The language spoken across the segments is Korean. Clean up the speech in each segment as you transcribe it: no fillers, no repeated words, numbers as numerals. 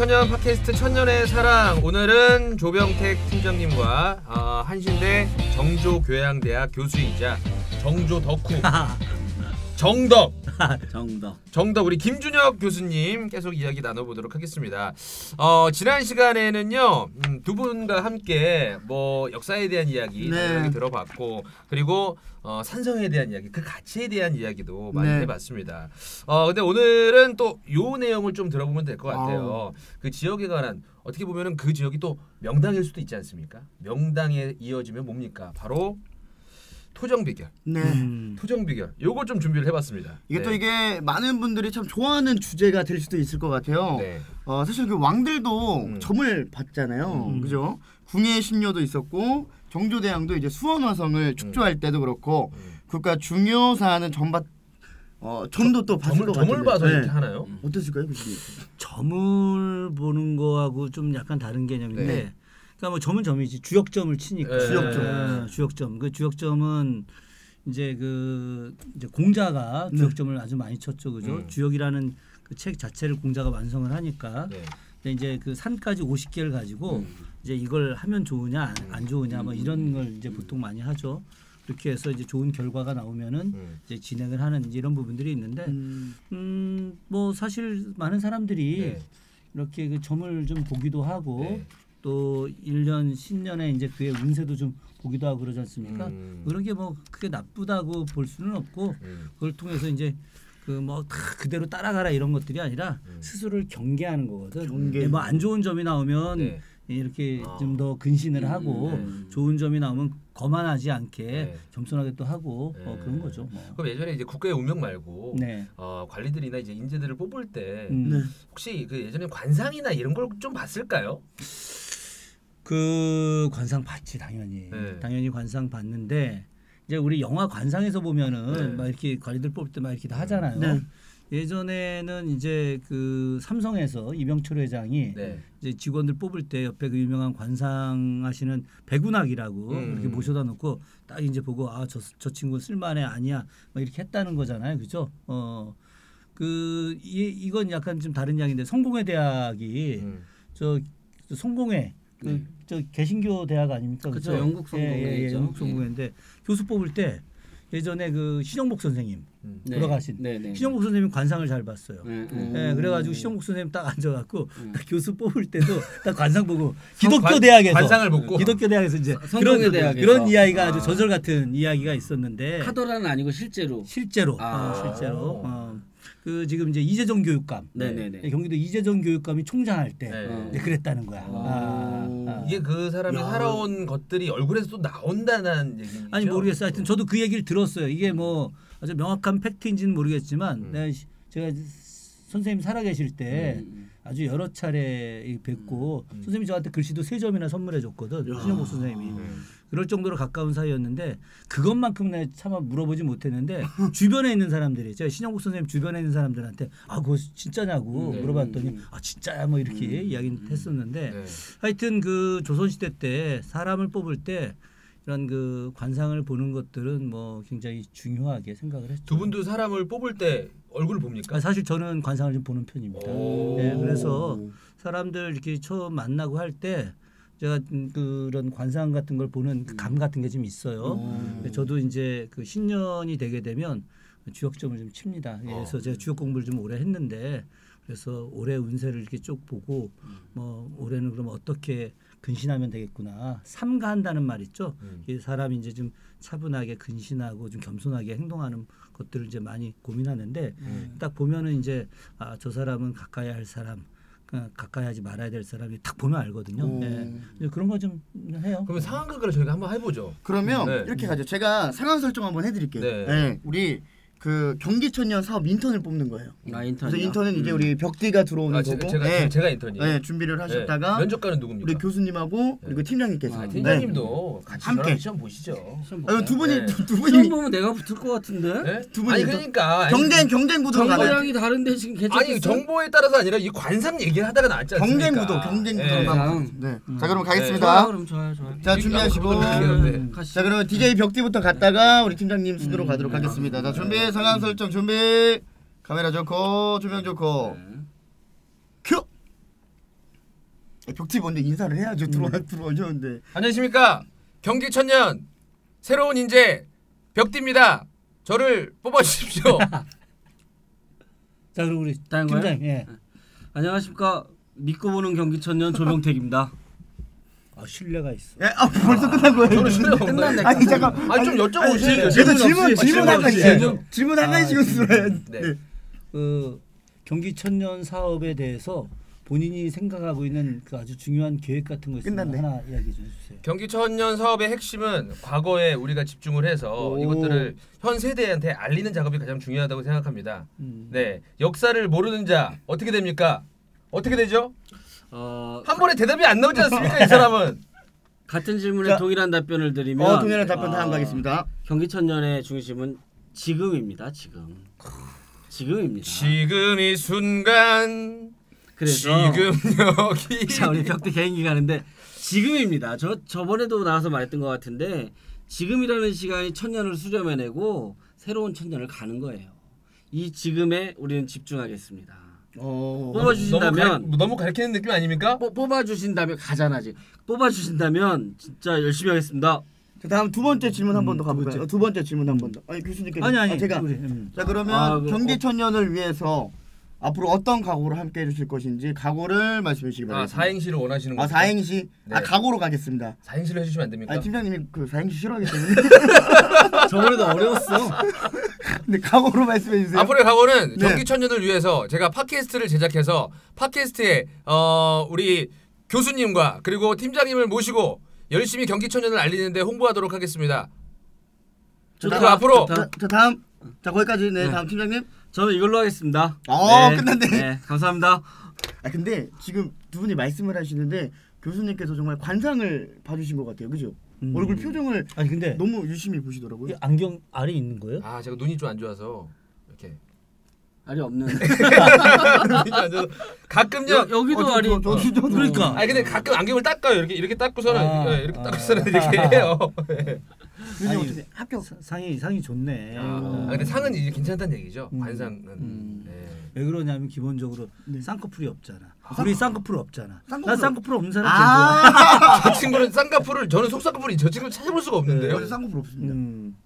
2000년 팟캐스트 천년의 사랑. 오늘은 조병택 팀장님과 한신대 정조교양대학 교수이자 정조 덕후 정덕 우리 김준혁 교수님 계속 이야기 나눠보도록 하겠습니다. 지난 시간에는요 두 분과 함께 뭐 역사에 대한 이야기 들어봤고, 그리고 산성에 대한 이야기, 그 가치에 대한 이야기도 많이 해봤습니다. 근데 오늘은 또 요 내용을 좀 들어보면 될 것 같아요. 그 지역에 관한, 어떻게 보면은 그 지역이 또 명당일 수도 있지 않습니까? 명당에 이어지면 뭡니까? 바로 토정 비결. 토정 비결. 요거 좀 준비를 해봤습니다. 이게 또 이게 많은 분들이 참 좋아하는 주제가 될 수도 있을 것 같아요. 사실 그 왕들도 점을 봤잖아요. 그죠? 궁예 신료도 있었고 정조대왕도 이제 수원화성을 축조할 때도 그렇고 국가 중요 사안은 점도 또 봤을 것 같은데. 점을 봐서 이렇게 하나요? 어떠실까요, 교수님? 점을 보는 거하고 좀 약간 다른 개념인데. 그러니까 뭐 점은 점이지, 주역점을 치니까. 주역점. 그 주역점은 이제 이제 공자가 주역점을 아주 많이 쳤죠, 그죠? 주역이라는 그 책 자체를 공자가 완성을 하니까. 근데 이제 그 산까지 50개를 가지고 이제 이걸 하면 좋으냐 안 좋으냐 뭐 이런 걸 이제 보통 많이 하죠. 그렇게 해서 이제 좋은 결과가 나오면은 이제 진행을 하는 이제 이런 부분들이 있는데, 뭐 사실 많은 사람들이 이렇게 그 점을 좀 보기도 하고. 또 1년, 10년에 이제 그의 운세도 좀 보기도 하고 그러지 않습니까? 그런 게 뭐 그게 나쁘다고 볼 수는 없고, 그걸 통해서 이제 그 뭐 다 그대로 따라가라 이런 것들이 아니라 스스로를 경계하는 거거든. 뭐 안 좋은 점이 나오면 이렇게 좀 더 근신을 하고, 좋은 점이 나오면 거만하지 않게 겸손하게 또 하고 그런 거죠. 뭐. 그럼 예전에 이제 국가의 운명 말고 관리들이나 이제 인재들을 뽑을 때 혹시 그 예전에 관상이나 이런 걸 좀 봤을까요? 그 관상 봤지, 당연히. 당연히 관상 봤는데, 이제 우리 영화 관상에서 보면은 막 이렇게 관리들 뽑을 때 막 이렇게 다 하잖아요. 예전에는 이제 그 삼성에서 이병철 회장이 이제 직원들 뽑을 때 옆에 그 유명한 관상하시는 백운학이라고 이렇게 모셔다 놓고 딱 이제 보고 저 친구 쓸만해 아니야 막 이렇게 했다는 거잖아요, 그죠? 이건 약간 좀 다른 이야기인데, 성공회 대학이 저 성공회 저 개신교 대학 아닙니까? 그렇죠. 영국 성공회죠. 영국 성공회인데 교수 뽑을 때 예전에 그 신영복 선생님 돌아가신 신영복 선생님 관상을 잘 봤어요. 그래가지고 신영복 선생님 딱 앉아갖고 딱 교수 뽑을 때도 딱 관상 보고 기독교 대학에서 관상을 보고 기독교 대학에서 이제 그런 이야기가 아주 저절 같은 이야기가 있었는데, 카더라는 아니고 실제로. 그 지금 이제 이재정 교육감, 경기도 이재정 교육감이 총장할 때 그랬다는 거야. 이게 그 사람이 살아온 것들이 얼굴에서 또 나온다는 얘기죠? 아니 모르겠어요. 하여튼 저도 그 얘기를 들었어요. 이게 뭐 아주 명확한 팩트인지는 모르겠지만 제가 선생님 살아계실 때 아주 여러 차례 뵙고 선생님이 저한테 글씨도 3점이나 선물해 줬거든. 신영복 선생님이. 그럴 정도로 가까운 사이였는데, 그것만큼 내가 차마 물어보지 못했는데 주변에 있는 사람들이, 제가 신영복 선생님 주변에 있는 사람들한테 그거 진짜냐고 물어봤더니 진짜야 뭐 이렇게 이야기를 했었는데, 하여튼 그 조선시대 때 사람을 뽑을 때 이런 그 관상을 보는 것들은 뭐 굉장히 중요하게 생각을 했죠. 두 분도 사람을 뽑을 때 얼굴을 봅니까? 사실 저는 관상을 좀 보는 편입니다. 그래서 사람들 이렇게 처음 만나고 할 때 제가 그런 관상 같은 걸 보는 그 감 같은 게 좀 있어요. 저도 이제 그 신년이 되게 되면 주역점을 좀 칩니다. 그래서 제가 주역 공부를 좀 오래 했는데, 그래서 올해 운세를 이렇게 쭉 보고 뭐 올해는 그럼 어떻게 근신하면 되겠구나. 삼가한다는 말 있죠. 사람이 이제 좀 차분하게 근신하고 좀 겸손하게 행동하는 것들을 이제 많이 고민하는데, 딱 보면은 이제 저 사람은 가까이 할 사람, 가까이 하지 말아야 될 사람이 딱 보면 알거든요. 그런 거 좀 해요. 그러면 상황극을 저희가 한번 해보죠. 그러면 이렇게 가죠. 제가 상황 설정 한번 해드릴게요. 우리 그 경기천년 사업 인턴을 뽑는 거예요. 그래서 인턴은 이제 우리 벽디가 들어오는 거고. 제가 인턴이에요. 준비를 하셨다가 면접관은 누굽니까? 우리 교수님하고 그리고 팀장님께서. 팀장님도 같이 함께 시험 보시죠. 두 분이 시험 보면 내가 붙을 것 같은데. 두 분이 아니 그러니까 경쟁 구도로 가는. 정보량이 다른데 지금 아니 정보에 따라서 아니라 이 관상 얘기를 하다가 나왔지 않습니까? 경쟁 구도로 가는. 자 그럼 가겠습니다. 그럼 좋아요. 자 준비하시고. 자 그러면 DJ 벽디부터 갔다가 우리 팀장님 순으로 가도록 하겠습니다. 자 준비. 상황 설정 준비. 카메라 좋고 조명 좋고 큐. 벽티 먼저 인사를 해야죠. 들어오셨는데. 안녕하십니까. 경기 천년 새로운 인재 벽띠입니다. 저를 뽑아주십시오. 자 그럼 우리 다른 팀장. 예. 안녕하십니까. 믿고 보는 경기 천년 조병택입니다. 아 신뢰가 있어. 예, 벌써 끝난 거예요. 저는 신뢰가 끝났네. 아니 잠깐. 좀 여쭤보세요. 질문 한 가지. 질문 한 가지씩 들어야. 네. 그 경기 천년 사업에 대해서 본인이 생각하고 있는 그 아주 중요한 계획 같은 거 있으면 하나 이야기 좀 해주세요. 경기 천년 사업의 핵심은 과거에 우리가 집중을 해서 이것들을 현 세대한테 알리는 작업이 가장 중요하다고 생각합니다. 네, 역사를 모르는 자 어떻게 됩니까? 어떻게 되죠? 한 번에 대답이 안 나오지 않습니까? 이 사람은 같은 질문에 동일한 답변을 드리면 동일한 답변 다 가겠습니다. 경기 천년의 중심은 지금입니다. 지금입니다. 지금 이 순간 그래서 지금 여기 자 우리 벽대 개인기 가는데 지금입니다. 저번에도 나와서 말했던 것 같은데 지금이라는 시간이 천년을 수렴해내고 새로운 천년을 가는 거예요. 이 지금에 우리는 집중하겠습니다. 뽑아주신다면 너무 가르치는 느낌 아닙니까? 뽑아주신다면 가잖아 지금. 뽑아주신다면 진짜 열심히 하겠습니다. 자, 다음 두 번째 질문 한 번 더 가볼까요? 두 번째 질문 한 번 더. 아니 교수님께서 아니 제가 자 그러면 경기 천년을 위해서 앞으로 어떤 각오를 함께 해주실 것인지 각오를 말씀해 주시기 바랍니다. 사행시를 원하시는 거죠? 사행시. 네. 각오로 가겠습니다. 사행시를 해주시면 안 됩니까? 팀장님이 그 사행시 싫어하기 때문에. 저번에도 어려웠어. 근데 각오로 말씀해 주세요. 앞으로의 각오는 경기 천년을 위해서 제가 팟캐스트를 제작해서 팟캐스트에 우리 교수님과 그리고 팀장님을 모시고 열심히 경기 천년을 알리는데 홍보하도록 하겠습니다. 그리고 앞으로 자 다음 거기까지 다음 팀장님. 저는 이걸로 하겠습니다. 끝났네. 네, 감사합니다. 근데 지금 두 분이 말씀을 하시는데 교수님께서 정말 관상을 봐주신 것 같아요, 그죠? 얼굴 표정을 근데 너무 유심히 보시더라고요. 안경 아래 있는 거예요? 제가 눈이 좀 안 좋아서 이렇게 알이 없는. 눈이 안 좋아서 가끔요. 여기도 알이. 그러니까. 근데 가끔 안경을 닦아요. 이렇게 닦고서는 이렇게 닦고서는 이렇게 해요. 아니, 학교 상이 좋네. 근데 상은 이제 괜찮다는 얘기죠. 관상은. 왜 그러냐면 기본적으로 쌍꺼풀이 없잖아. 우리 쌍꺼풀 없잖아. 나 쌍꺼풀 없는 사람 제일 좋아. 저 친구는 쌍꺼풀을 저는 속쌍꺼풀이 저 친구를 찾아볼 수가 없는데요. 저는 쌍꺼풀 없습니다.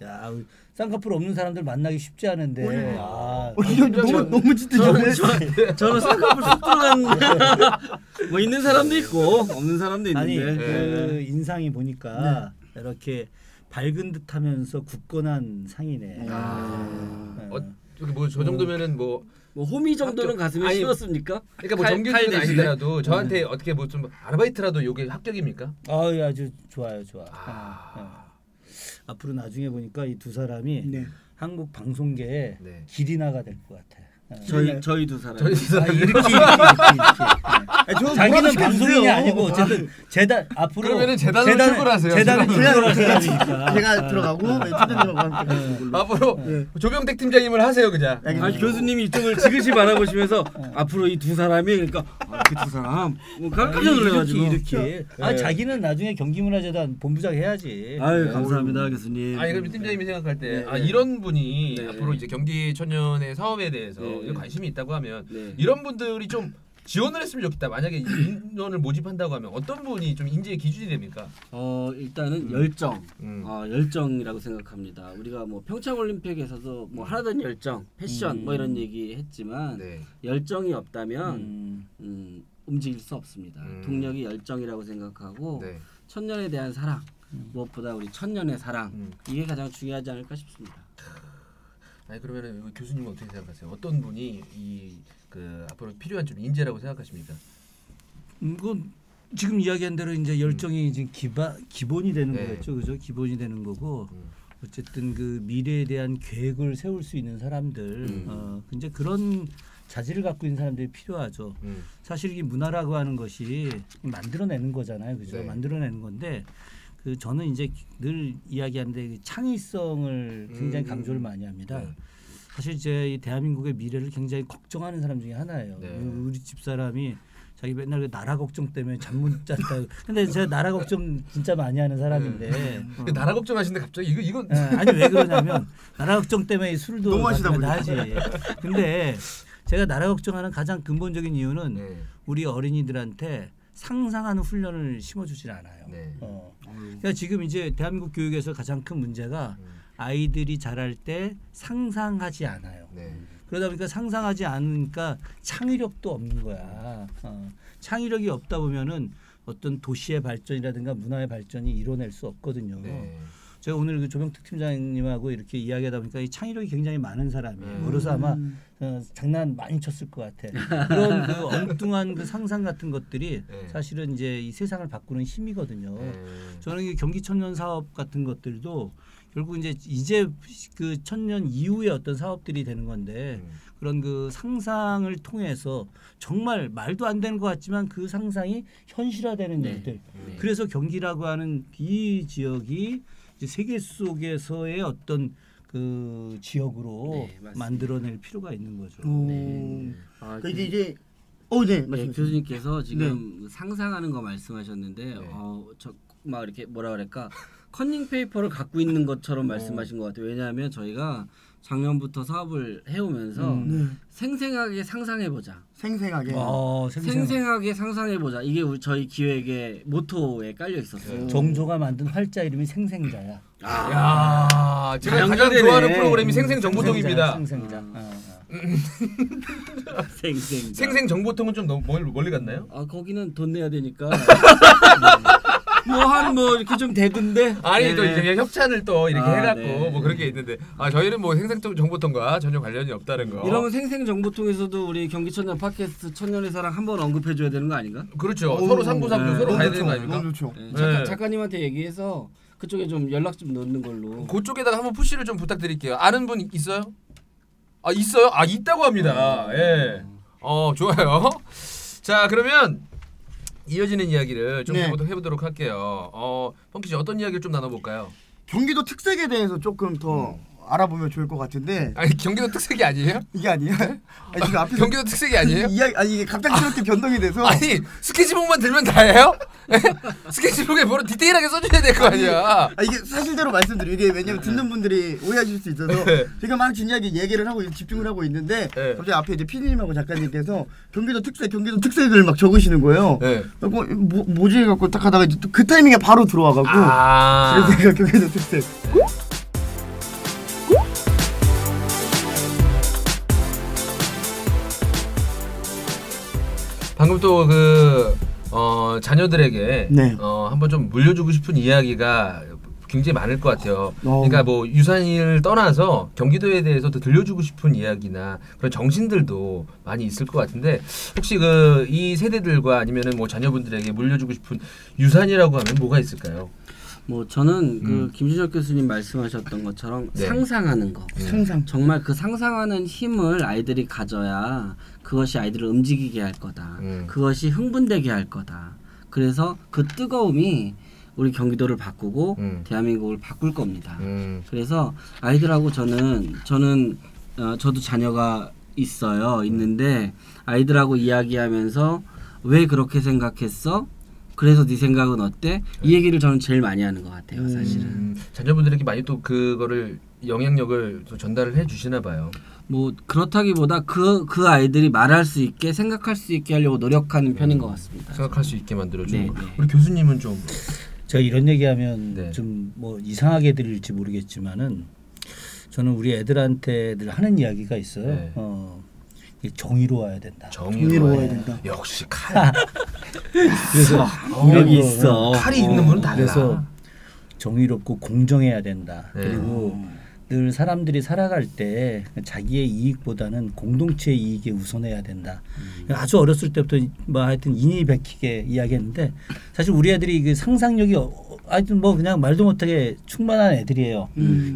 야, 쌍꺼풀 없는 사람들 만나기 쉽지 않은데. 너무 짙으시네. 저는 쌍꺼풀 쏙 들어간 뭐 있는 사람도 있고 없는 사람도 있는데. 아니 그 인상이 보니까 이렇게 밝은 듯하면서 굳건한 상이네. 저 정도면은 뭐 호미 정도는 가슴에 씌웠습니까? 그러니까 뭐 정규직은 아니더라도 저한테 어떻게 뭐 좀 아르바이트라도 요게 합격입니까? 아주 좋아요. 앞으로 나중에 보니까 이 두 사람이 한국 방송계에 길이나가 될 것 같아. 저희 두 사람. 이렇게. 자기는 방송인이 아니고 어쨌든 재단 앞으로 그러면은 재단을 출근하세요. 재단을 출근할 생각이니까. 제가 들어가고 팀장님하고 함께 앞으로 조병택 팀장님을 하세요, 그자. 교수님이 이쪽을 지그시 바라보시면서 앞으로 이 두 사람이 그러니까 그 두 사람 깜짝 놀래가지고 이렇게. 자기는 나중에 경기문화재단 본부장 해야지. 감사합니다, 교수님. 그럼 팀장님이 생각할 때 이런 분이 앞으로 이제 경기 천년의 사업에 대해서 관심이 있다고 하면 이런 분들이 좀 지원을 했으면 좋겠다. 만약에 인원을 모집한다고 하면 어떤 분이 좀 인재의 기준이 됩니까? 일단은 열정, 열정이라고 생각합니다. 우리가 뭐 평창 올림픽에서도 뭐 하나던 열정, 패션 뭐 이런 얘기 했지만 열정이 없다면 움직일 수 없습니다. 동력이 열정이라고 생각하고 천년에 대한 사랑, 무엇보다 우리 천년의 사랑 이게 가장 중요하지 않을까 싶습니다. 그러면 교수님은 어떻게 생각하세요? 어떤 분이 앞으로 필요한 좀 인재라고 생각하십니까? 그건 지금 이야기한 대로 이제 열정이 이제 기본이 되는 거겠죠, 그죠? 기본이 되는 거고 어쨌든 그 미래에 대한 계획을 세울 수 있는 사람들, 이제 그런 자질을 갖고 있는 사람들이 필요하죠. 사실 이 문화라고 하는 것이 만들어내는 거잖아요, 그죠? 만들어내는 건데. 저는 이제 늘 이야기하는데 창의성을 굉장히 강조를 많이 합니다. 사실 이제 이 대한민국의 미래를 굉장히 걱정하는 사람 중에 하나예요. 우리 집 사람이 자기 맨날 나라 걱정 때문에 잠 못 잤다. 근데 제가 나라 걱정 진짜 많이 하는 사람인데. 나라 걱정하시는데 갑자기 이건 아니 왜 그러냐면 나라 걱정 때문에 술도 너무 하시다 보니까 하지. 근데 제가 나라 걱정하는 가장 근본적인 이유는 우리 어린이들한테 상상하는 훈련을 심어주질 않아요. 네. 그러니까 지금 이제 대한민국 교육에서 가장 큰 문제가 아이들이 자랄 때 상상하지 않아요. 네. 그러다 보니까 상상하지 않으니까 창의력도 없는 거야. 창의력이 없다 보면은 어떤 도시의 발전이라든가 문화의 발전이 이뤄낼 수 없거든요. 네. 제가 오늘 그 조병특 팀장님하고 이렇게 이야기하다 보니까 이 창의력이 굉장히 많은 사람이에요. 그래서 아마 장난 많이 쳤을 것 같아. 그런 그 엉뚱한 그 상상 같은 것들이 사실은 이제 이 세상을 바꾸는 힘이거든요. 저는 이 경기 청년 사업 같은 것들도 결국 이제 그 청년 이후의 어떤 사업들이 되는 건데 그런 그 상상을 통해서 정말 말도 안 되는 것 같지만 그 상상이 현실화되는 일들. 그래서 경기라고 하는 이 지역이 이제 세계 속에서의 어떤 그 지역으로 만들어낼 필요가 있는 거죠. 이제 교수님께서 지금 상상하는 거 말씀하셨는데 저 막 이렇게 뭐라 그럴까 컨닝 페이퍼를 갖고 있는 것처럼 말씀하신 것 같아요. 왜냐하면 저희가 작년부터 사업을 해오면서 생생하게 상상해보자. 생생하게 상상해보자. 이게 저희 기획의 모토에 깔려 있었어요. 정조가 만든 활자 이름이 생생자야. 야, 제가 가장 좋아하는 프로그램이 생생정보통입니다. 생생자. 생생정보통은 좀 너무 멀리 갔나요? 거기는 돈 내야 되니까. 뭐 이렇게 좀 되던데. 아니 또 이제 협찬을 또 이렇게 해갖고 뭐 그런 게 있는데 저희는 뭐 생생정보통과 전혀 관련이 없다는 거. 이러면 생생정보통에서도 우리 경기천년 팟캐스트 천년의 사랑 한번 언급해줘야 되는 거 아닌가? 그렇죠. 서로 상부상조 서로 가야 되는 거 아닙니까? 너무 좋죠. 작가님한테 얘기해서 그쪽에 좀 연락 좀 넣는 걸로. 그쪽에다가 한번 푸시를 좀 부탁드릴게요. 아는 분 있어요? 있어요? 있다고 합니다. 좋아요. 자 그러면 이어지는 이야기를 좀 해보도록 할게요. 펑키 씨 어떤 이야기를 좀 나눠볼까요? 경기도 특색에 대해서 조금 더 알아보면 좋을 것 같은데. 아니 경기도 특색이 아니에요? 이게 아니에요? 지금 앞에서 경기도 특색이 아니에요? 이게 갑작스럽게 변동이 돼서. 아니 스케치북만 들면 다예요? 스케치북에 뭐로 디테일하게 써줘야 될 거 아니야. 이게 사실대로 말씀드려요. 이게 왜냐면 듣는 분들이 오해하실 수 있어서 제가 막 진지하게 얘기를 하고 집중을 하고 있는데 갑자기 앞에 이제 PD님하고 작가님께서 경기도 특색을 막 적으시는 거예요. 뭐지 해갖고 딱 하다가 이제 그 타이밍에 바로 들어와갖고 그래서 제가 경기도 특색. 방금 또 자녀들에게 한번 좀 물려주고 싶은 이야기가 굉장히 많을 것 같아요. 그러니까 뭐 유산을 떠나서 경기도에 대해서 더 들려주고 싶은 이야기나 그런 정신들도 많이 있을 것 같은데 혹시 이 세대들과 아니면은 뭐 자녀분들에게 물려주고 싶은 유산이라고 하면 뭐가 있을까요? 뭐 저는 김준혁 교수님 말씀하셨던 것처럼 상상하는 거, 정말 그 상상하는 힘을 아이들이 가져야 그것이 아이들을 움직이게 할 거다. 그것이 흥분되게 할 거다. 그래서 그 뜨거움이 우리 경기도를 바꾸고 대한민국을 바꿀 겁니다. 그래서 아이들하고 저도 자녀가 있는데 아이들하고 이야기하면서 왜 그렇게 생각했어? 그래서 네 생각은 어때? 이 얘기를 저는 제일 많이 하는 것 같아요, 사실은. 자녀분들에게 많이 또 그거를 영향력을 전달을 해주시나 봐요. 뭐 그렇다기보다 그 아이들이 말할 수 있게 생각할 수 있게 하려고 노력하는 편인 것 같습니다. 생각할 수 있게 만들어주고. 우리 교수님은 좀 제가 이런 얘기하면 좀 뭐 이상하게 들릴지 모르겠지만은 저는 우리 애들한테 늘 하는 이야기가 있어요. 정의로워야 된다. 정의로워야 된다. 역시 칼. 그래서 여기 있어. 칼이 있는 분은 달라. 그래서 정의롭고 공정해야 된다. 그리고 늘 사람들이 살아갈 때 자기의 이익보다는 공동체의 이익에 우선해야 된다. 아주 어렸을 때부터 뭐 하여튼 인이 베키게 이야기했는데 사실 우리 애들이 그 상상력이 하여튼 뭐 그냥 말도 못하게 충만한 애들이에요.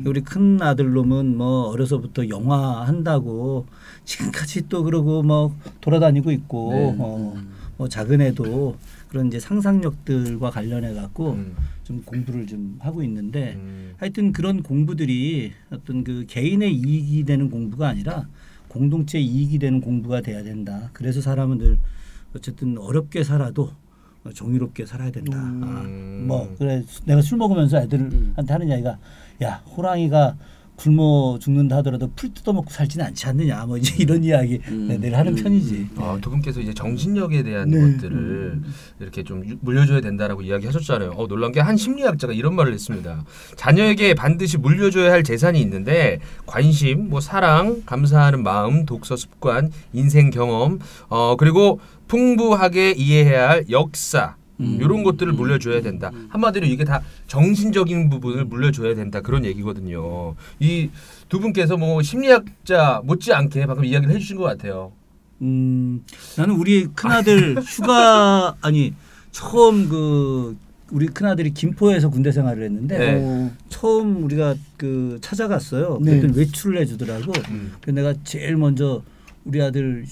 우리 큰 아들놈은 뭐 어려서부터 영화 한다고 지금까지 또 그러고 뭐 돌아다니고 있고 뭐 작은 애도 그런 이제 상상력들과 관련해 갖고 좀 공부를 좀 하고 있는데 하여튼 그런 공부들이 어떤 그 개인의 이익이 되는 공부가 아니라 공동체 이익이 되는 공부가 돼야 된다. 그래서 사람은 늘 어쨌든 어렵게 살아도 정의롭게 살아야 된다. 뭐 그래 내가 술 먹으면서 애들한테 하는 이야기가 야 호랑이가 굶어 죽는다 하더라도 풀 뜯어먹고 살지는 않지 않느냐 뭐 이제 이런 이야기 늘 하는 편이지. 두 분께서 이제 정신력에 대한 것들을 이렇게 좀 물려줘야 된다라고 이야기하셨잖아요. 놀란 게 한 심리학자가 이런 말을 했습니다. 자녀에게 반드시 물려줘야 할 재산이 있는데 관심, 뭐 사랑, 감사하는 마음, 독서 습관, 인생 경험, 그리고 풍부하게 이해해야 할 역사. 이런 것들을 물려줘야 된다. 한마디로 이게 다 정신적인 부분을 물려줘야 된다. 그런 얘기거든요. 이 두 분께서 뭐 심리학자 못지않게 방금 이야기를 해주신 것 같아요. 나는 우리 큰아들 휴가 처음 우리 큰아들이 김포에서 군대 생활을 했는데 처음 우리가 찾아갔어요. 그랬더니 외출을 해주더라고. 그래서 내가 제일 먼저 우리 아들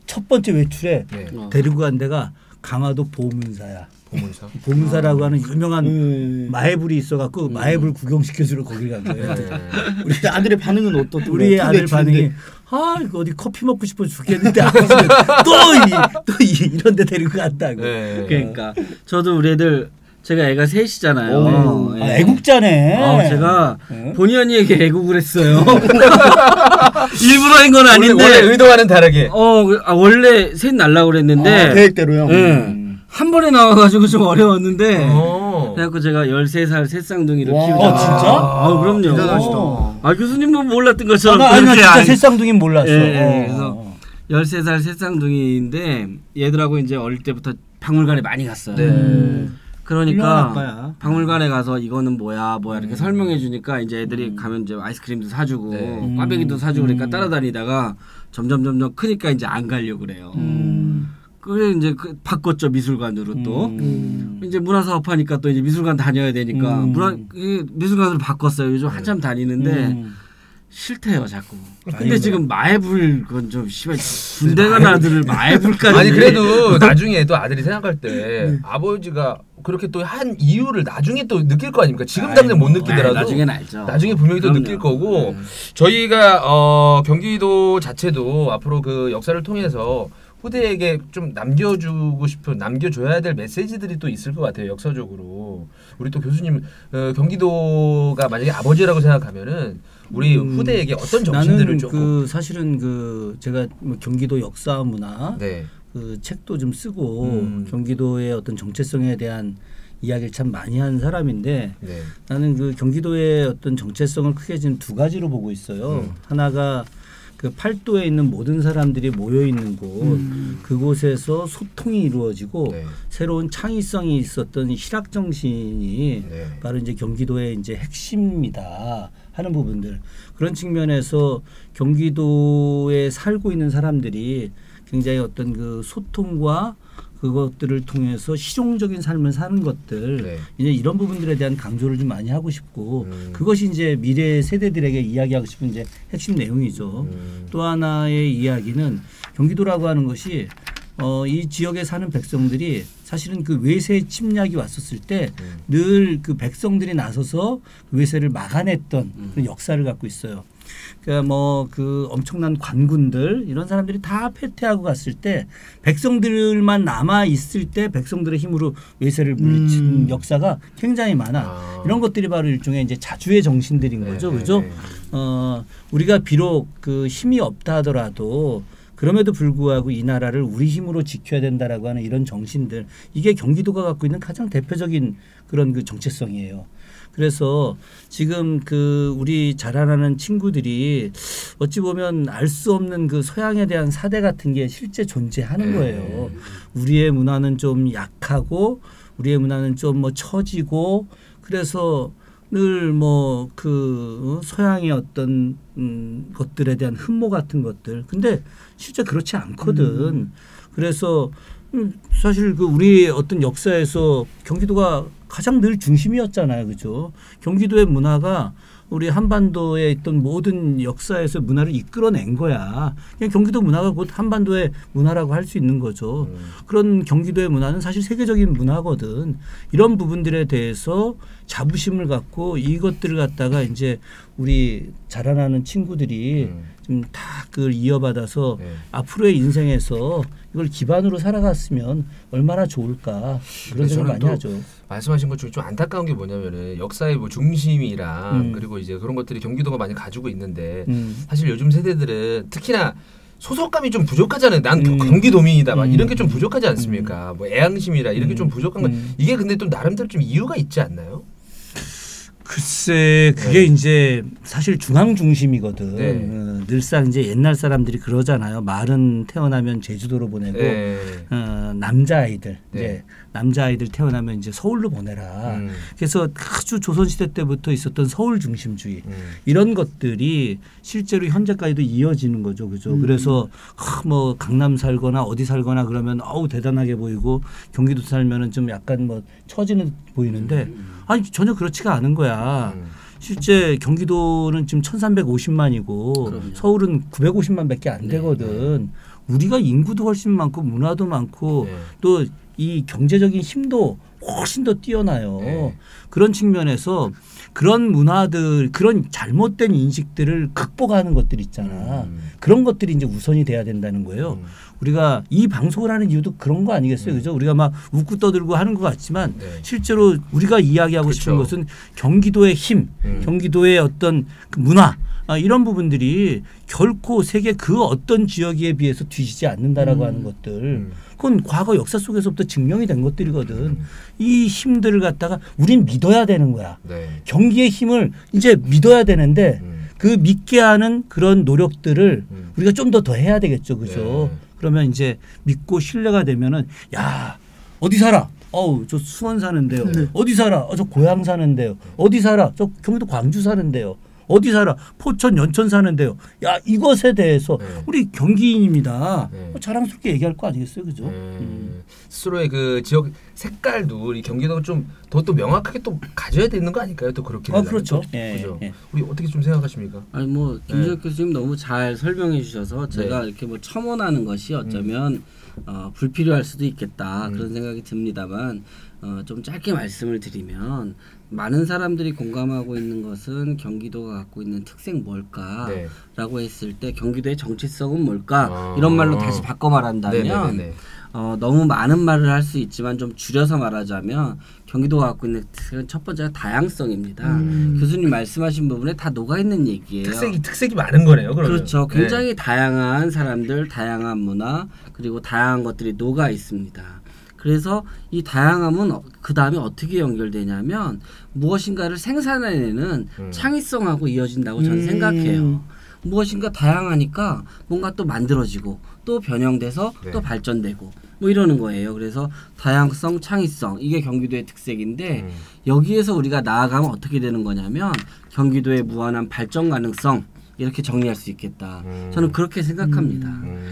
첫 번째 외출에 데리고 간 데가 강화도 보문사야. 보문사라고 하는 유명한 마애불이 있어갖고 마애불 구경시켜주러 거기 간 거예요. 우리 아들의 반응은 어떻던 거예요? 우리 아들 반응이 이거 어디 커피 먹고 싶어 죽겠는데 또 이런 데 데리고 간다고. 그러니까 저도 우리 애들 제가 애가 셋이잖아요. 애국자네. 제가 본의 아니게 애국을 했어요. 일부러 한 건 아닌데 원래 의도와는 다르게. 원래 셋 날라고 그랬는데 계획대로요. 한 번에 나와가지고 좀 어려웠는데 그래갖고 제가 13살 셋쌍둥이를 키우다가 진짜? 그럼요. 대단하시다. 교수님은 몰랐던 것처럼 나 진짜 셋쌍둥이는 몰랐어. 그래서 13살 셋쌍둥이인데 얘들하고 이제 어릴 때부터 박물관에 많이 갔어요. 그러니까 박물관에 가서 이거는 뭐야 이렇게 설명해 주니까 이제 애들이 가면 이제 아이스크림도 사주고 꽈배기도 사주고 그러니까 따라다니다가 점점 크니까 이제 안 가려고 그래요. 그래 이제 바꿨죠 미술관으로 또 이제 문화사업 하니까 또 이제 미술관 다녀야 되니까 미술관으로 바꿨어요. 요즘 한참 다니는데 싫대요 자꾸. 근데 지금 마애불 그건 좀 심해. 군대 간 아들을 마애불까지. 그래도 나중에 또 아들이 생각할 때 아버지가 그렇게 또 한 이유를 나중에 또 느낄 거 아닙니까? 지금 당장 못 느끼더라도 나중엔 알죠. 나중에 분명히 또 느낄 거고 저희가 경기도 자체도 앞으로 그 역사를 통해서 후대에게 좀 남겨주고 싶은 남겨줘야 될 메시지들이 또 있을 것 같아요. 역사적으로 우리 또 교수님 경기도가 만약에 아버지라고 생각하면은 우리 후대에게 어떤 정신들을 조금 사실은 제가 경기도 역사 문화 그 책도 좀 쓰고 경기도의 어떤 정체성에 대한 이야기를 참 많이 한 사람인데 나는 경기도의 어떤 정체성을 크게 지금 두 가지로 보고 있어요. 하나가 팔도에 있는 모든 사람들이 모여 있는 곳, 그곳에서 소통이 이루어지고 새로운 창의성이 있었던 희락 정신이 바로 이제 경기도의 이제 핵심이다 하는 부분들. 그런 측면에서 경기도에 살고 있는 사람들이 굉장히 어떤 소통과 그것들을 통해서 실용적인 삶을 사는 것들 이제 이런 부분들에 대한 강조를 좀 많이 하고 싶고 그것이 이제 미래 세대들에게 이야기하고 싶은 이제 핵심 내용이죠. 또 하나의 이야기는 경기도라고 하는 것이 이 지역에 사는 백성들이 사실은 외세 침략이 왔었을 때 늘 백성들이 나서서 외세를 막아냈던 그런 역사를 갖고 있어요. 그러니까 엄청난 관군들 이런 사람들이 다 패퇴하고 갔을 때 백성들만 남아 있을 때 백성들의 힘으로 외세를 물리친 역사가 굉장히 많아. 이런 것들이 바로 일종의 이제 자주의 정신들인 거죠, 그죠? 우리가 비록 힘이 없다 하더라도 그럼에도 불구하고 이 나라를 우리 힘으로 지켜야 된다라고 하는 이런 정신들 이게 경기도가 갖고 있는 가장 대표적인 그런 정체성이에요. 그래서 지금 우리 자라나는 친구들이 어찌 보면 알 수 없는 서양에 대한 사대 같은 게 실제 존재하는 거예요. 우리의 문화는 좀 약하고 우리의 문화는 좀 처지고 그래서 늘 서양의 어떤 것들에 대한 흠모 같은 것들. 근데 실제 그렇지 않거든. 그래서 사실 우리 어떤 역사에서 경기도가 가장 늘 중심이었잖아요. 그죠? 경기도의 문화가 우리 한반도에 있던 모든 역사에서 문화를 이끌어낸 거야. 그냥 경기도 문화가 곧 한반도의 문화라고 할 수 있는 거죠. 그런 경기도의 문화는 사실 세계적인 문화거든. 이런 부분들에 대해서 자부심을 갖고 이것들을 갖다가 이제 우리 자라나는 친구들이 좀 지금 다 그걸 이어받아서 앞으로의 인생에서 이걸 기반으로 살아갔으면 얼마나 좋을까 그런 생각 많이 하죠. 말씀하신 것 중에 좀 안타까운 게 뭐냐면은 역사의 뭐 중심이랑 그리고 이제 그런 것들이 경기도가 많이 가지고 있는데 사실 요즘 세대들은 특히나 소속감이 좀 부족하잖아요. 난 경기도민이다 막 이런 게 좀 부족하지 않습니까? 뭐 애양심이라 이런 게 좀 부족한 거 이게 근데 또 나름대로 좀 이유가 있지 않나요? 글쎄 그게 이제 사실 중앙 중심이거든. 늘상 이제 옛날 사람들이 그러잖아요. 말은 태어나면 제주도로 보내고 남자 아이들 이제 남자 아이들 태어나면 이제 서울로 보내라. 그래서 아주 조선시대 때부터 있었던 서울 중심주의 이런 것들이 실제로 현재까지도 이어지는 거죠, 그죠? 그래서 뭐 강남 살거나 어디 살거나 그러면 어우 대단하게 보이고 경기도 살면은 좀 약간 뭐 처지는 보이는데 아니 전혀 그렇지가 않은 거야. 실제 경기도는 지금 1,350만이고 그럼요. 서울은 950만밖에 안 되거든. 우리가 인구도 훨씬 많고 문화도 많고 또 이 경제적인 힘도 훨씬 더 뛰어나요. 그런 측면에서 그런 문화들, 그런 잘못된 인식들을 극복하는 것들 있잖아. 그런 것들이 이제 우선이 돼야 된다는 거예요. 우리가 이 방송을 하는 이유도 그런 거 아니겠어요, 그죠? 우리가 막 웃고 떠들고 하는 것 같지만 실제로 우리가 이야기하고 그렇죠. 싶은 것은 경기도의 힘, 경기도의 어떤 그 문화. 이런 부분들이 결코 세계 그 어떤 지역에 비해서 뒤지지 않는다라고 하는 것들 그건 과거 역사 속에서부터 증명이 된 것들이거든. 이 힘들을 갖다가 우린 믿어야 되는 거야. 경기의 힘을 이제 믿어야 되는데 그 믿게 하는 그런 노력들을 우리가 좀 더 해야 되겠죠. 그죠? 그러면 이제 믿고 신뢰가 되면은 야 어디 살아? 어우 저 수원 사는데요. 어디 살아? 저 고향 사는데요. 어디 살아? 저 경기도 광주 사는데요. 어디 살아? 포천, 연천 사는데요. 야 이것에 대해서 우리 경기인입니다. 자랑스럽게 얘기할 거 아니겠어요, 그죠? 스스로의 그 지역 색깔도 우리 경기도가 좀 더 또 명확하게 또 가져야 되는 거 아닐까요? 또 그렇게. 그렇죠. 그죠? 우리 어떻게 좀 생각하십니까? 아니 뭐 김준혁 교수님 너무 잘 설명해 주셔서 제가 이렇게 뭐 첨언하는 것이 어쩌면 불필요할 수도 있겠다 그런 생각이 듭니다만 좀 짧게 말씀을 드리면. 많은 사람들이 공감하고 있는 것은 경기도가 갖고 있는 특색 뭘까라고 했을 때 경기도의 정체성은 뭘까 이런 말로 다시 바꿔 말한다면 너무 많은 말을 할 수 있지만 좀 줄여서 말하자면 경기도가 갖고 있는 특색은 첫 번째가 다양성입니다. 교수님 말씀하신 부분에 다 녹아있는 얘기예요. 특색이 많은 거네요. 그러면. 그렇죠. 굉장히 다양한 사람들, 다양한 문화 그리고 다양한 것들이 녹아 있습니다. 그래서 이 다양함은 그 다음에 어떻게 연결되냐면 무엇인가를 생산해내는 창의성하고 이어진다고 저는 생각해요. 무엇인가 다양하니까 뭔가 또 만들어지고 또 변형돼서 또 발전되고 뭐 이러는 거예요. 그래서 다양성, 창의성 이게 경기도의 특색인데 여기에서 우리가 나아가면 어떻게 되는 거냐면 경기도의 무한한 발전 가능성 이렇게 정리할 수 있겠다. 저는 그렇게 생각합니다.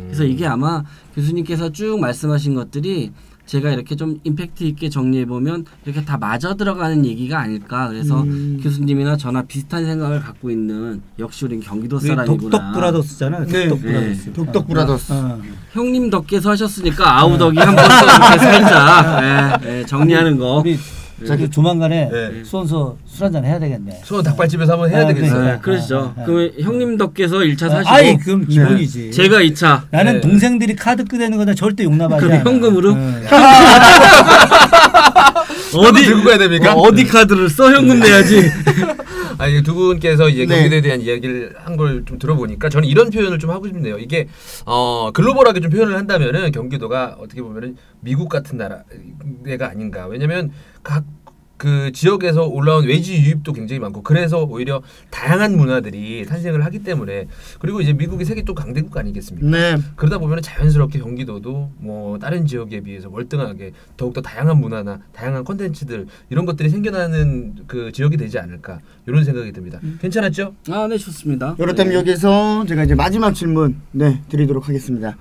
그래서 이게 아마 교수님께서 쭉 말씀하신 것들이 제가 이렇게 좀 임팩트 있게 정리해보면 이렇게 다 맞아 들어가는 얘기가 아닐까. 그래서 교수님이나 저나 비슷한 생각을 갖고 있는 역시 우린 경기도 사람이구나. 독덕브라더스잖아요. 독덕브라더스. 독덕브라더스. 형님 덕께서 하셨으니까 아우덕이 한번 또 이렇게 살짝 정리하는 거. 자, 조만간에 수원서 술 한잔 해야 되겠네. 수원 닭발집에서 한번 해야 되겠어요. 그렇죠. 그러면 형님 덕께서 1차 사시고 아이 그럼 기본이지. 제가 2차. 나는 동생들이 카드 끄내는 거나 절대 용납하지 않아. 현금으로? 어디 들고 가야 됩니까? 어디 카드를 써? 현금 내야지. 아니 두 분께서 이제 경기도에 대한 이야기를 한 걸 좀 들어보니까 저는 이런 표현을 좀 하고 싶네요. 이게 글로벌하게 좀 표현을 한다면은 경기도가 어떻게 보면은 미국 같은 나라가 아닌가. 왜냐면 각 그 지역에서 올라온 외지 유입도 굉장히 많고 그래서 오히려 다양한 문화들이 탄생을 하기 때문에 그리고 이제 미국이 세계 또 강대국 아니겠습니까? 네. 그러다 보면 자연스럽게 경기도도 뭐 다른 지역에 비해서 월등하게 더욱더 다양한 문화나 다양한 콘텐츠들 이런 것들이 생겨나는 그 지역이 되지 않을까 이런 생각이 듭니다. 괜찮았죠? 네 좋습니다. 그렇다면 여기서 제가 이제 마지막 질문 드리도록 하겠습니다.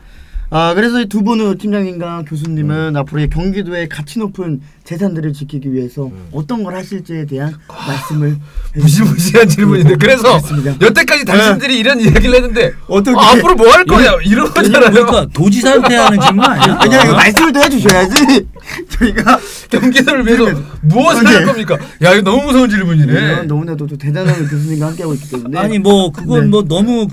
그래서 두 분은 팀장님과 교수님은 앞으로 경기도의 가치 높은 재산들을 지키기 위해서 어떤 걸 하실지에 대한 말씀을 무시무시한 질문인데 그래서 여태까지 당신들이 이런 이야기를 했는데 앞으로 뭐 할 거냐 이런 거잖아요. 그러니까 도지사한테 하는 질문 아니야? 아니야 이거 말씀을 또 해주셔야지. 저희가 경기도를 위해서 무엇을 할 겁니까? 야 이거 너무 무서운 질문이네. 너무나도 대단한 교수님과 함께하고 있기 때문에 아니 뭐 그건 뭐 너무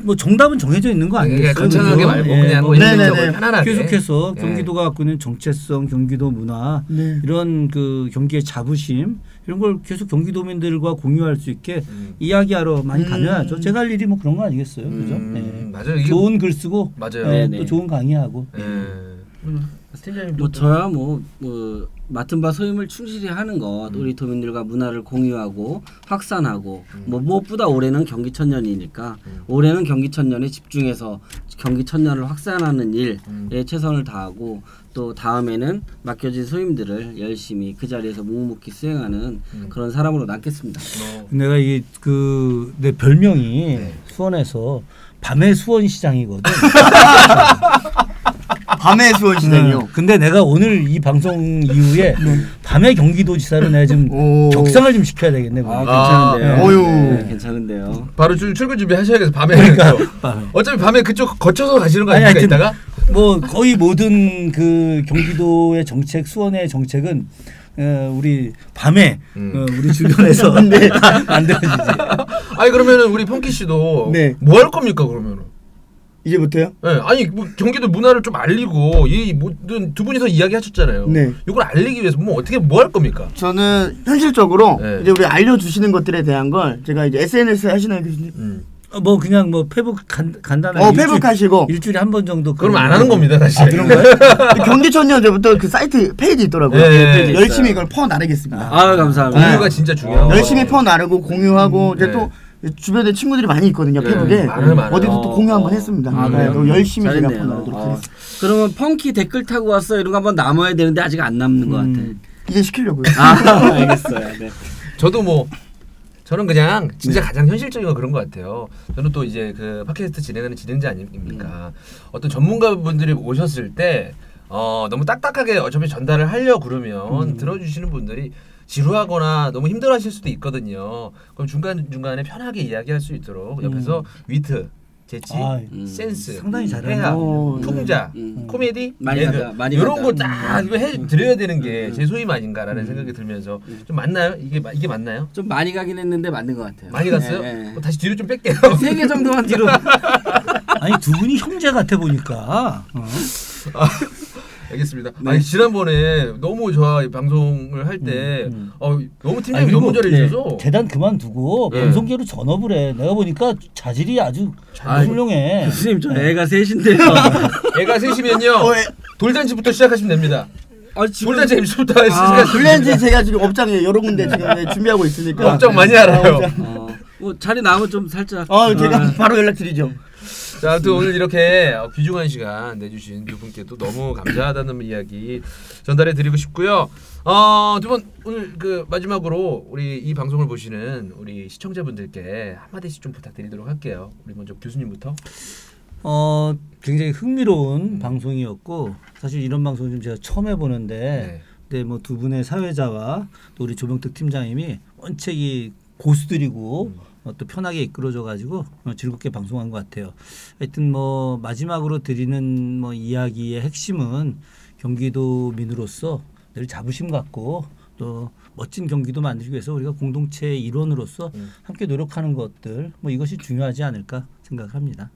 뭐 정답은 정해져 있는 거 아니겠어요? 거창하게 말고 그냥 뭐 편안하게 계속해서 경기도가 갖고 있는 정체성, 경기도 문화 이런 그 경기의 자부심 이런 걸 계속 경기도민들과 공유할 수 있게 이야기하러 많이 다녀야죠. 제가 할 일이 뭐 그런 거 아니겠어요, 그죠? 맞아요. 좋은 글 쓰고 맞아요. 또 좋은 강의하고. 뭐 저야 뭐 맡은 바 소임을 충실히 하는 것, 우리 도민들과 문화를 공유하고 확산하고 뭐 무엇보다 올해는 경기천년이니까 올해는 경기천년에 집중해서 경기천년을 확산하는 일에 최선을 다하고 또 다음에는 맡겨진 소임들을 열심히 그 자리에서 묵묵히 수행하는 그런 사람으로 남겠습니다. 내가 이게 내 별명이 수원에서 밤의 수원시장이거든. 밤의 수원시장이요. 근데 내가 오늘 이 방송 이후에 밤의 경기도지사로 내가 좀 격상을 좀 시켜야 되겠네. 괜찮은데요. 괜찮은데요. 바로 출근 준비하셔야겠어. 밤에. 그러니까 어차피 밤에 그쪽 거쳐서 가시는 거 아닙니까 이따가? 뭐 거의 모든 그 경기도의 정책, 수원의 정책은 우리 밤에 우리 주변에서 만들어지지. 아니 그러면은 우리 펑키 씨도 뭐 할 겁니까 그러면은? 이제부터요? 네, 아니 뭐 경기도 문화를 좀 알리고 이 모든 두 분이서 이야기하셨잖아요. 이걸 알리기 위해서 뭐 할 겁니까? 저는 현실적으로 이제 우리 알려주시는 것들에 대한 걸 제가 이제 SNS 하시나요 교수님? 뭐 그냥 뭐 페북 간단하게 페북하시고 일주일에 한 번 정도 그럼 안 하는 겁니다 사실. 그런가요? 경기천년제부터 그 사이트 페이지 있더라고요. 열심히 이걸 퍼 나르겠습니다. 감사합니다. 공유가 진짜 중요해요. 열심히 퍼 나르고 공유하고 이제 또 주변에 친구들이 많이 있거든요. 페북에 어디서 또 공유 한번 했습니다. 열심히 제가 퍼 나르도록 하겠습니다. 그러면 펑키 댓글 타고 왔어 이런 거 한번 남아야 되는데 아직 안 남는 것 같아. 이제 시키려고요. 알겠어요. 네. 저는 그냥 진짜 가장 현실적인 건 그런 것 같아요. 저는 또 이제 그 팟캐스트 진행하는 진행자 아닙니까? 어떤 전문가분들이 오셨을 때 너무 딱딱하게 어차피 전달을 하려고 그러면 들어주시는 분들이 지루하거나 너무 힘들어하실 수도 있거든요. 그럼 중간중간에 편하게 이야기할 수 있도록 옆에서 위트, 재치, 센스, 상당히 잘해요. 해학, 풍자, 코미디, 많이 이런 거 딱 이거 해드려야 되는 게 제 소임 아닌가라는 생각이 들면서 좀 맞나요? 이게 맞나요? 좀 많이 가긴 했는데 맞는 것 같아요. 많이 갔어요? 다시 뒤로 좀 뺄게요. 3개 정도만 뒤로. 아니 두 분이 형제 같아 보니까. 알겠습니다. 아니 지난번에 너무 저 방송을 할 때 너무 팀장이 너무 잘해주셔서 재단 그만두고 방송계로 전업을 해. 내가 보니까 자질이 아주 훌륭해. 교수님 저 애가 셋인데요. 애가 셋이면요 돌잔치부터 시작하시면 됩니다. 돌잔치 MC부터 돌잔치 제가 지금 업장에 여러 군데 지금 준비하고 있으니까 업장 많이 알아요. 뭐 자리 나오면 좀 살짝. 제가 바로 연락드리죠. 자, 아무튼 오늘 이렇게 귀중한 시간 내주신 두 분께 또 너무 감사하다는 이야기 전달해 드리고 싶고요. 두 분 오늘 그 마지막으로 우리 이 방송을 보시는 우리 시청자분들께 한마디씩 좀 부탁드리도록 할게요. 우리 먼저 교수님부터. 굉장히 흥미로운 방송이었고 사실 이런 방송을 좀 제가 처음 해보는데 뭐 두 분의 사회자와 또 우리 조병특 팀장님이 원칙이 고수들이고 또 편하게 이끌어줘 가지고 즐겁게 방송한 것 같아요. 하여튼 뭐 마지막으로 드리는 뭐 이야기의 핵심은 경기도민으로서 늘 자부심 갖고 또 멋진 경기도 만들기 위해서 우리가 공동체의 일원으로서 함께 노력하는 것들 뭐 이것이 중요하지 않을까 생각합니다.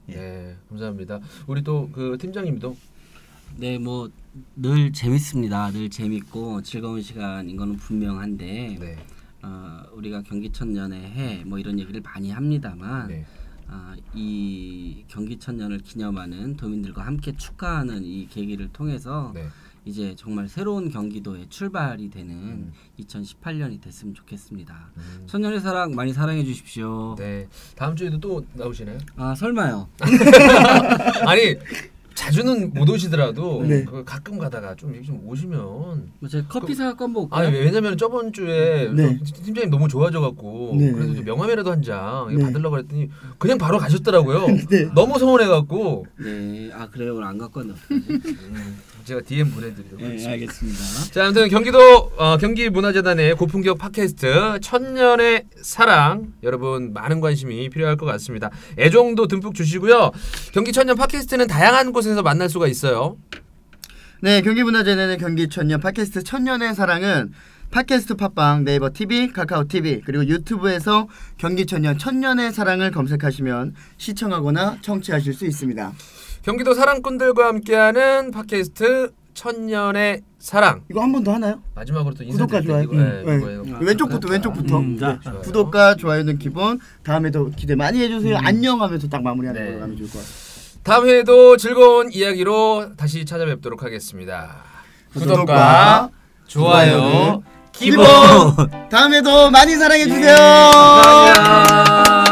감사합니다. 우리 또 그 팀장님도 네, 뭐 늘 재밌습니다. 늘 재밌고 즐거운 시간인 거는 분명한데. 우리가 경기천년의 해 뭐 이런 얘기를 많이 합니다만 이 경기천년을 기념하는 도민들과 함께 축하하는 이 계기를 통해서 이제 정말 새로운 경기도의 출발이 되는 2018년이 됐으면 좋겠습니다. 천년의 사랑 많이 사랑해 주십시오. 네, 다음 주에도 또 나오시나요? 설마요. 아니 자주는 못 오시더라도 가끔 가다가 좀 오시면 제가 커피 사갖고 한번 올까요? 아니 왜냐면 저번 주에 팀장님 너무 좋아져갖고 그래서 명함이라도 한 장 받으려고 그랬더니 그냥 바로 가셨더라고요. 너무 서운해갖고. 네, 아 그래요. 오늘 안 갖고 왔나? 제가 DM 보내드리도록 하겠습니다. 알겠습니다. 자, 아무튼 경기문화재단의 고품격 팟캐스트 천년의 사랑 여러분 많은 관심이 필요할 것 같습니다. 애정도 듬뿍 주시고요. 경기 천년 팟캐스트는 다양한 곳에서 만날 수가 있어요. 네, 경기문화재단의 경기 천년 팟캐스트 천년의 사랑은 팟캐스트 팟빵, 네이버 TV, 카카오 TV 그리고 유튜브에서 경기 천년 천년의 사랑을 검색하시면 시청하거나 청취하실 수 있습니다. 경기도 사랑꾼들과 함께하는 팟캐스트 천년의 사랑. 이거 한 번 더 하나요? 마지막으로 또 구독과 좋아요. 왼쪽부터. 구독과 좋아요는 기본. 다음에도 기대 많이 해주세요. 안녕하면서 딱 마무리하는 걸로 하면 좋을 것 같아요. 다음 회에도 즐거운 이야기로 다시 찾아뵙도록 하겠습니다. 구독과 좋아요 기본. 다음에도 많이 사랑해 주세요. 감사합니다.